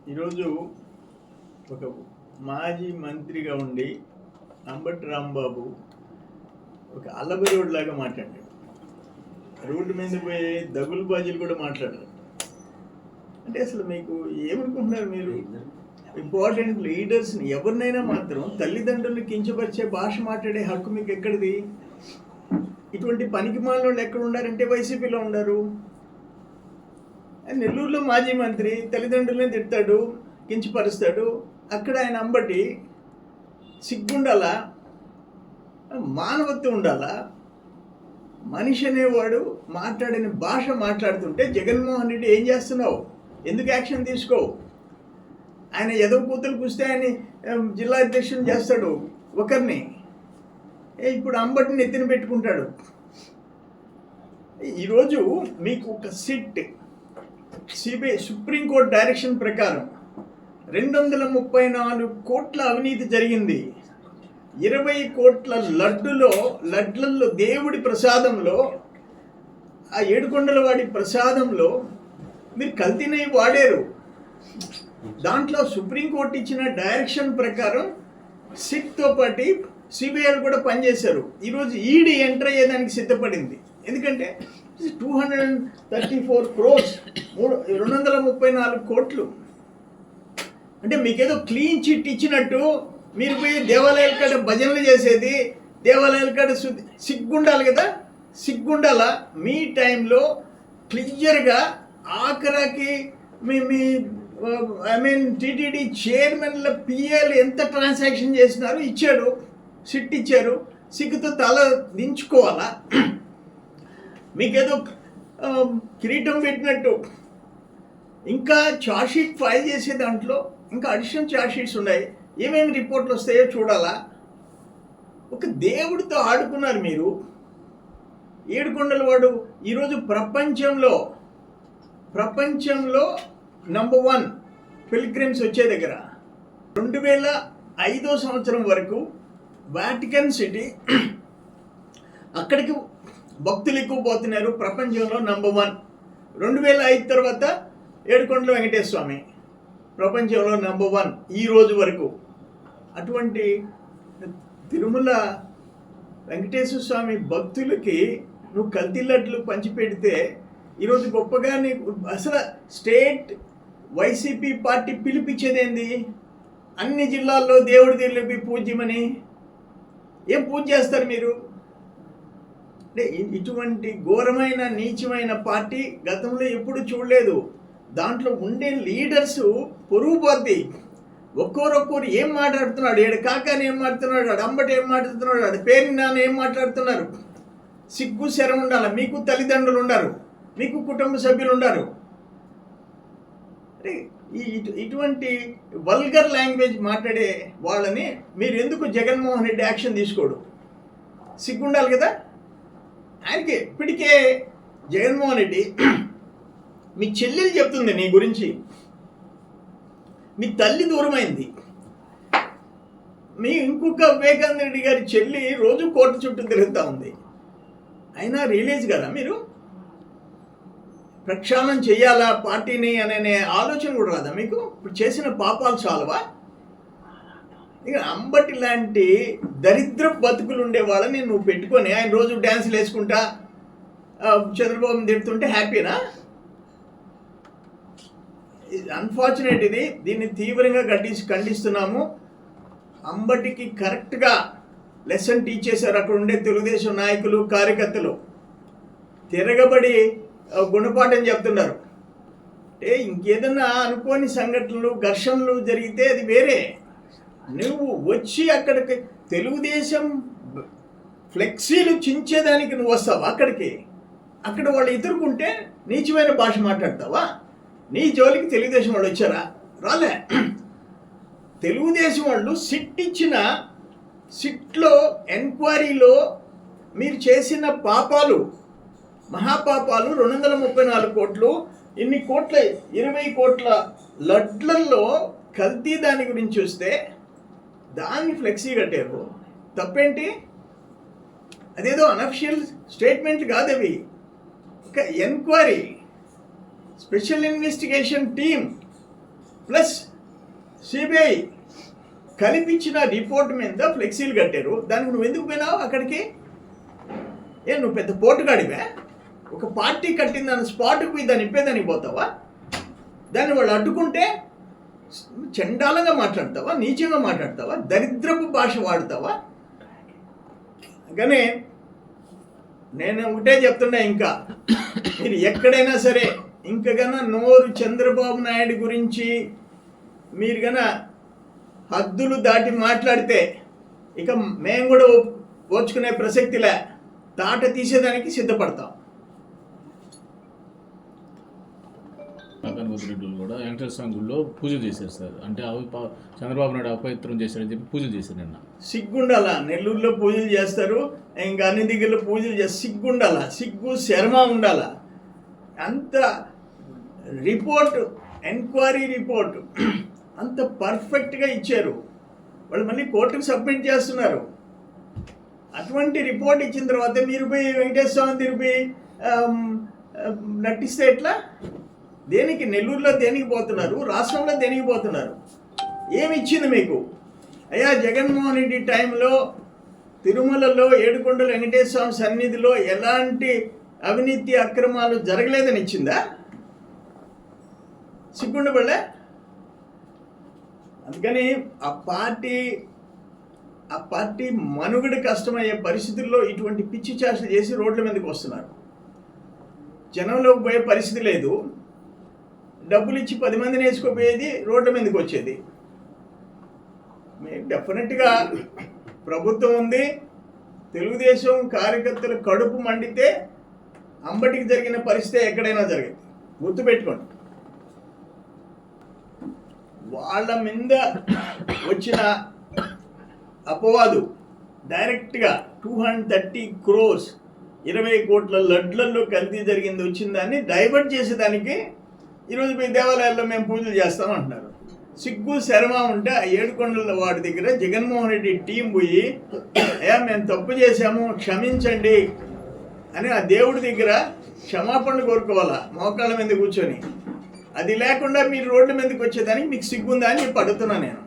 ఈరోజు ఒక మాజీ మంత్రిగా ఉండి అంబటి రాంబాబు ఒక అల్లబెరోడ్ లాగా మాట్లాడాడు. రోడ్డు మీద పోయి దగులు బాజీలు కూడా మాట్లాడారు. అంటే అసలు మీకు ఏమనుకుంటున్నారు మీరు? ఇంపార్టెంట్ లీడర్స్ని ఎవరినైనా మాత్రం తల్లిదండ్రులను కించపరిచే భాష మాట్లాడే హక్కు మీకు ఎక్కడిది? ఇటువంటి పనికి మాలిన ఎక్కడ ఉండారంటే వైసీపీలో ఉండారు. నెల్లూరులో మాజీ మంత్రి తల్లిదండ్రులనే తిడతాడు, కించపరుస్తాడు. అక్కడ ఆయన అంబటి సిగ్గుండాలా, మానవత్వం ఉండాలా? మనిషి అనేవాడు మాట్లాడిన భాష మాట్లాడుతుంటే జగన్మోహన్ రెడ్డి ఏం చేస్తున్నావు? ఎందుకు యాక్షన్ తీసుకోవు? ఆయన ఎదవ కూతురు కూస్తే ఆయన జిల్లా అధ్యక్షుని చేస్తాడు ఒకరిని, ఇప్పుడు అంబటిని ఎత్తిన పెట్టుకుంటాడు. ఈరోజు మీకు ఒక సిట్ సిబిఐ సుప్రీంకోర్టు డైరెక్షన్ ప్రకారం 234 కోట్ల అవినీతి జరిగింది. 20 కోట్ల లడ్లలో దేవుడి ప్రసాదంలో, ఆ ఏడుకొండలవాడి ప్రసాదంలో మీరు కల్తీనై వాడారు. దాంట్లో సుప్రీంకోర్టు ఇచ్చిన డైరెక్షన్ ప్రకారం సిట్తో పాటు సిబిఐ కూడా పనిచేశారు. ఈరోజు ఈడీ ఎంటర్ అయ్యేదానికి సిద్ధపడింది. ఎందుకంటే 234 crores, 234 కోట్లు. అంటే మీకేదో క్లీన్ చిట్ ఇచ్చినట్టు మీరు పోయి దేవాలయాల కాడ భజనలు చేసేది, దేవాలయాల కాడ సిగ్గుండాలి కదా, సిగ్గుండాలా? మీ టైంలో క్లియర్గా ఆఖరాకి మీ టీటీడీ చైర్మన్ల పిఏలు ఎంత ట్రాన్సాక్షన్ చేసినారు ఇచ్చారు, సిట్ ఇచ్చారు. సిగ్గుతో తల దించుకోవాలా? మీకేదో కిరీటం పెట్టినట్టు. ఇంకా ఛార్జ్షీట్ ఫైల్ చేసే దాంట్లో ఇంకా అడిషనల్ ఛార్జ్షీట్స్ ఉన్నాయి. ఏమేమి రిపోర్ట్లు వస్తాయో చూడాలా? ఒక దేవుడితో ఆడుకున్నారు మీరు. ఏడుకొండలవాడు ఈరోజు ప్రపంచంలో నంబర్ 1 పిల్గ్రిమ్స్ వచ్చే దగ్గర 2005 సంవత్సరం వరకు వాటికన్ సిటీ, అక్కడికి భక్తులు ఎక్కువ పోతున్నారు. ప్రపంచంలో నంబర్ 1. 2005 తర్వాత ఏడుకొండల వెంకటేశ్వర స్వామి ప్రపంచంలో నంబర్ 1 ఈ రోజు వరకు. అటువంటి తిరుమల వెంకటేశ్వర స్వామి భక్తులకి నువ్వు కల్తీ లడ్లు పంచిపెడితే ఈరోజు గొప్పగా అసలు స్టేట్ వైసీపీ పార్టీ పిలిపించేదేంది? అన్ని జిల్లాల్లో దేవుడి తెలిపి పూజ్యమని. ఏం పూజ చేస్తారు మీరు? అంటే ఇటువంటి ఘోరమైన నీచమైన పార్టీ గతంలో ఎప్పుడు చూడలేదు. దాంట్లో ఉండే లీడర్స్ పొరుగు పోద్ది. ఒక్కొక్కరు ఏం మాట్లాడుతున్నాడు, ఏడు కాకాని ఏం మాట్లాడుతున్నాడు, ఆడు అంబటి ఏం మాట్లాడుతున్నాడు, ఆడు పేరు నాన్న ఏం మాట్లాడుతున్నారు. సిగ్గు శరం ఉండాలి. మీకు తల్లిదండ్రులు ఉండరు, మీకు కుటుంబ సభ్యులు ఉండరు. ఇటువంటి వల్గర్ లాంగ్వేజ్ మాట్లాడే వాళ్ళని మీరు ఎందుకు జగన్మోహన్ రెడ్డి యాక్షన్ తీసుకోడు? సిగ్గుండాలి కదా ఆయనకి. ఇప్పటికే జగన్మోహన్ రెడ్డి మీ చెల్లెలు చెప్తుంది నీ గురించి, మీ తల్లి దూరమైంది. మీ ఇంకొక వివేకానంద రెడ్డి గారి చెల్లి రోజు కోర్టు చుట్టూ తిరుగుతూ ఉంది. అయినా రియలైజ్ కదా మీరు? ప్రక్షాళన చేయాలా పార్టీని అనే ఆలోచన కూడా రాదా మీకు? ఇప్పుడు చేసిన పాపాలు చాలవా? ఇక అంబటి లాంటి దరిద్ర బతుకులు ఉండే వాళ్ళని నువ్వు పెట్టుకొని ఆయన రోజు డ్యాన్సులు వేసుకుంటా చంద్రబాబుని తిడుతుంటే హ్యాపీనా? అన్ఫార్చునేట్ ఇది. దీన్ని తీవ్రంగా ఖండిస్తున్నాము. అంబటికి కరెక్ట్గా లెసన్ టీచ్ చేశారు అక్కడ ఉండే తెలుగుదేశం నాయకులు, కార్యకర్తలు. తిరగబడి గుణపాఠం చెప్తున్నారు. అంటే ఇంకేదన్నా అనుకోని సంఘటనలు, ఘర్షణలు జరిగితే అది వేరే. నువ్వు వచ్చి అక్కడికి తెలుగుదేశం ఫ్లెక్సీలు చించేదానికి నువ్వు వస్తావా అక్కడికి? అక్కడ వాళ్ళు ఎదుర్కొంటే నీచమైన భాష మాట్లాడతావా? నీ జోలికి తెలుగుదేశం వాళ్ళు వచ్చారా? రాలే. తెలుగుదేశం వాళ్ళు సిట్ ఇచ్చిన సిట్లో ఎంక్వైరీలో మీరు చేసిన పాపాలు, మహాపాపాలు 234 కోట్లు, ఇన్ని కోట్ల 20 కోట్ల లడ్లల్లో కల్తీ దాని గురించి వస్తే దాన్ని ఫ్లెక్సీ కట్టారు. తప్పేంటి? అదేదో అనఫిషియల్ స్టేట్మెంట్ కాదు అవి. ఒక enquiry, special investigation team plus CBI కల్పించిన రిపోర్ట్ మీద ఫ్లెక్సీలు కట్టారు. దానికి నువ్వు ఎందుకు పోయినావు అక్కడికి? నువ్వు పెద్ద పోటుగాడివే? ఒక పార్టీ కట్టిన దాని స్పాట్కి పోయి దాన్ని ఇప్పేదానికి పోతావా? దాన్ని వాళ్ళు అడ్డుకుంటే చండాలంగా మాట్లాడతావా, నీచంగా మాట్లాడతావా, దరిద్రపు భాష వాడతావా? కానీ నేను ఒకటే చెప్తున్నా, ఇంకా మీరు ఎక్కడైనా సరే ఇంకా గన నోరు చంద్రబాబు నాయుడు గురించి మీరు గన హద్దులు దాటి మాట్లాడితే ఇక మేము కూడా ఓర్చుకునే ప్రసక్తిలే, తాట తీసేదానికి సిద్ధపడతాం. రెడ్డిలు కూడా వెంకటేశ్వర స్వామి గుడిలో పూజలు చేశారు సార్. అంటే చంద్రబాబు నాయుడు అపవిత్రం చేశారని చెప్పి పూజలు చేశారు నిన్న. సిగ్గుండాల, నెల్లూరులో పూజలు చేస్తారు, ఇంకా అన్ని దగ్గరలో పూజలు చేస్తారు. సిగ్గుండాల, సిగ్గు శర్మ ఉండాల. అంత రిపోర్ట్, ఎంక్వైరీ రిపోర్ట్ అంత పర్ఫెక్ట్గా ఇచ్చారు. వాళ్ళు మళ్ళీ కోర్టుకు సబ్మిట్ చేస్తున్నారు. అటువంటి రిపోర్ట్ ఇచ్చిన తర్వాత మీరు పోయి వెంకటేశ్వర స్వామి తిరిగి నటిస్తే ఎట్లా? దేనికి? నెల్లూరులో దేనికి పోతున్నారు? రాష్ట్రంలో దేనికి పోతున్నారు? ఏమి ఇచ్చింది మీకు? అయ్యా జగన్మోహన్ రెడ్డి టైంలో తిరుమలలో ఏడుకొండల వెంకటేశ్వర స్వామి సన్నిధిలో ఎలాంటి అవినీతి అక్రమాలు జరగలేదని ఇచ్చిందా? సిగ్గుండబడలే? అందుకని ఆ పార్టీ మనుగడ కష్టమయ్యే పరిస్థితుల్లో ఇటువంటి పిచ్చి చేష్టలు చేసి రోడ్ల మీదకి వస్తున్నారు. జనంలోకి పోయే పరిస్థితి లేదు. డబ్బులు ఇచ్చి 10 మందిని వేసుకోపోయేది, రోడ్ల మీదకి వచ్చేది. మీకు డెఫినెట్గా ప్రభుత్వం ఉంది. తెలుగుదేశం కార్యకర్తలు కడుపు మండితే అంబటికి జరిగిన పరిస్థితి ఎక్కడైనా జరిగింది. గుర్తుపెట్టుకోండి. వాళ్ళ మీద వచ్చిన అపవాదు డైరెక్ట్గా 230 crores 20 కోట్ల లడ్లలో కల్తీ జరిగింది వచ్చిన దాన్ని డైవర్ట్ చేసేదానికి ఈరోజు మీ దేవాలయాల్లో మేము పూజలు చేస్తామంటున్నారు. సిగ్గు శర్మ ఉంటే ఆ ఏడుకొండల వాడి దగ్గర జగన్మోహన్ రెడ్డి టీం పోయి అయ్యా మేము తప్పు చేశాము క్షమించండి అని ఆ దేవుడి దగ్గర క్షమాపణలు కోరుకోవాలా మోకాళ్ళ మీద కూర్చొని. అది లేకుండా మీరు రోడ్ల మీదకి వచ్చేదానికి మీకు సిగ్గుందా అని చెప్పి అడుగుతున్నా నేను.